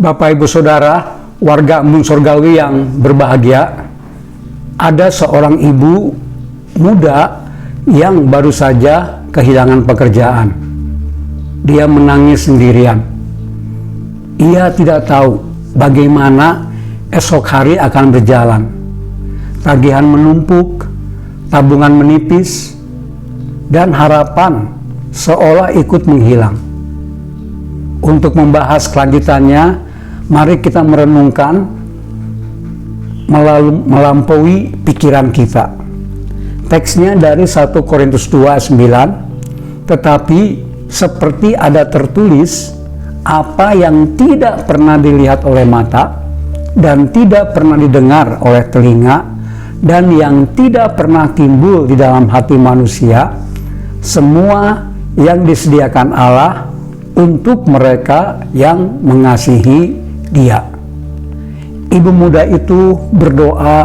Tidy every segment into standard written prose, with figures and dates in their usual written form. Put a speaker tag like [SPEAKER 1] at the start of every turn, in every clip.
[SPEAKER 1] Bapak Ibu Saudara, warga Embung Surgawi yang berbahagia, ada seorang ibu muda yang baru saja kehilangan pekerjaan. Dia menangis sendirian. Ia tidak tahu bagaimana esok hari akan berjalan. Tagihan menumpuk, tabungan menipis, dan harapan seolah ikut menghilang. Untuk membahas kelanjutannya, mari kita merenungkan melampaui pikiran kita. Teksnya dari 1 Korintus 2:9, tetapi seperti ada tertulis, apa yang tidak pernah dilihat oleh mata dan tidak pernah didengar oleh telinga dan yang tidak pernah timbul di dalam hati manusia, semua yang disediakan Allah untuk mereka yang mengasihi Dia. Ibu muda itu berdoa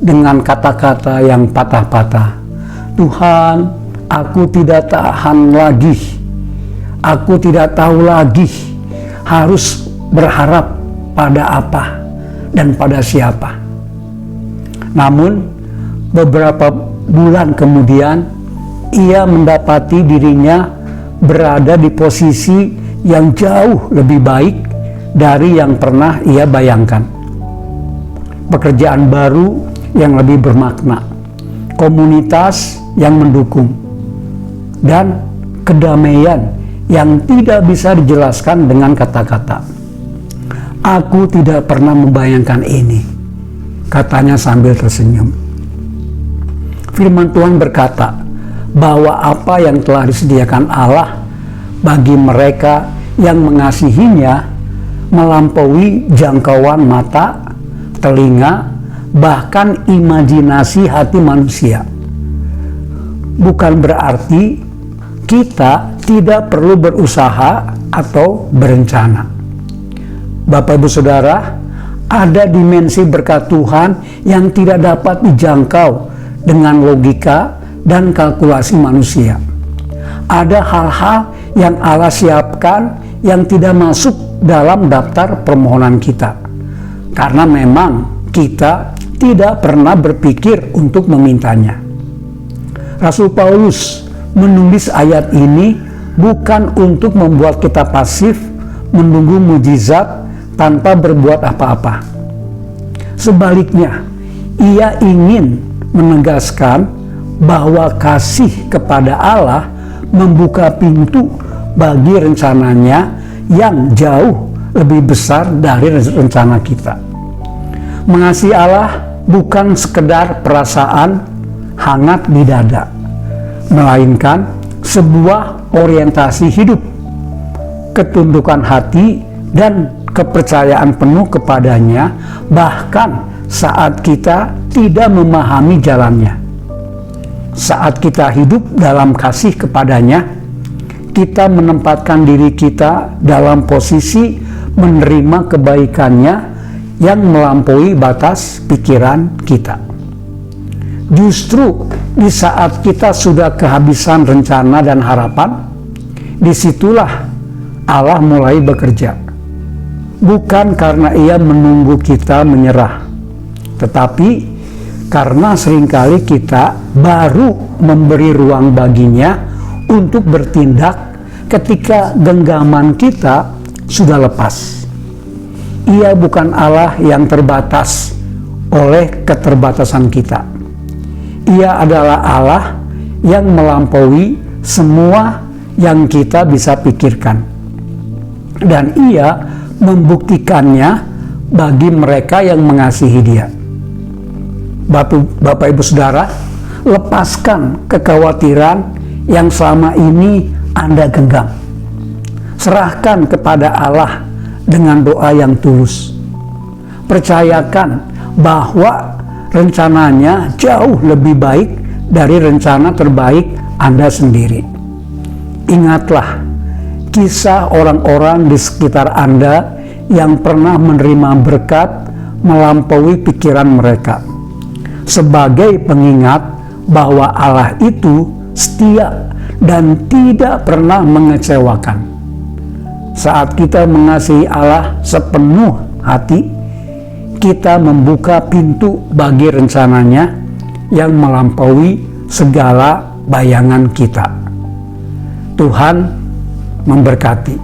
[SPEAKER 1] dengan kata-kata yang patah-patah. Tuhan, aku tidak tahan lagi. Aku tidak tahu lagi harus berharap pada apa dan pada siapa. Namun, beberapa bulan kemudian, ia mendapati dirinya berada di posisi yang jauh lebih baik dari yang pernah ia bayangkan. Pekerjaan baru yang lebih bermakna, komunitas yang mendukung, dan kedamaian yang tidak bisa dijelaskan dengan kata-kata. Aku tidak pernah membayangkan ini, katanya sambil tersenyum. Firman Tuhan berkata bahwa apa yang telah disediakan Allah bagi mereka yang mengasihinya melampaui jangkauan mata, telinga, bahkan imajinasi hati manusia. Bukan berarti kita tidak perlu berusaha atau berencana. Bapak Ibu Saudara, ada dimensi berkat Tuhan yang tidak dapat dijangkau dengan logika dan kalkulasi manusia. Ada hal-hal yang Allah siapkan yang tidak masuk dalam daftar permohonan kita, karena memang kita tidak pernah berpikir untuk memintanya. Rasul Paulus menulis ayat ini bukan untuk membuat kita pasif menunggu mujizat tanpa berbuat apa-apa. Sebaliknya, ia ingin menegaskan bahwa kasih kepada Allah membuka pintu bagi rencananya yang jauh lebih besar dari rencana kita. Mengasihi Allah bukan sekedar perasaan hangat di dada, melainkan sebuah orientasi hidup, ketundukan hati, dan kepercayaan penuh kepadanya, bahkan saat kita tidak memahami jalannya. Saat kita hidup dalam kasih kepadanya, kita menempatkan diri kita dalam posisi menerima kebaikannya yang melampaui batas pikiran kita. Justru di saat kita sudah kehabisan rencana dan harapan, disitulah Allah mulai bekerja. Bukan karena ia menunggu kita menyerah, tetapi karena seringkali kita baru memberi ruang baginya untuk bertindak ketika genggaman kita sudah lepas. Ia bukan Allah yang terbatas oleh keterbatasan kita. Ia adalah Allah yang melampaui semua yang kita bisa pikirkan. Dan ia membuktikannya bagi mereka yang mengasihi Dia. Bapak Ibu Saudara, lepaskan kekhawatiran yang selama ini Anda genggam. Serahkan kepada Allah dengan doa yang tulus. Percayakan bahwa rencananya jauh lebih baik dari rencana terbaik Anda sendiri. Ingatlah kisah orang-orang di sekitar Anda yang pernah menerima berkat melampaui pikiran mereka, sebagai pengingat bahwa Allah itu setia dan tidak pernah mengecewakan. saat kita mengasihi Allah sepenuh hati, kita membuka pintu bagi rencananya yang melampaui segala bayangan kita. Tuhan memberkati.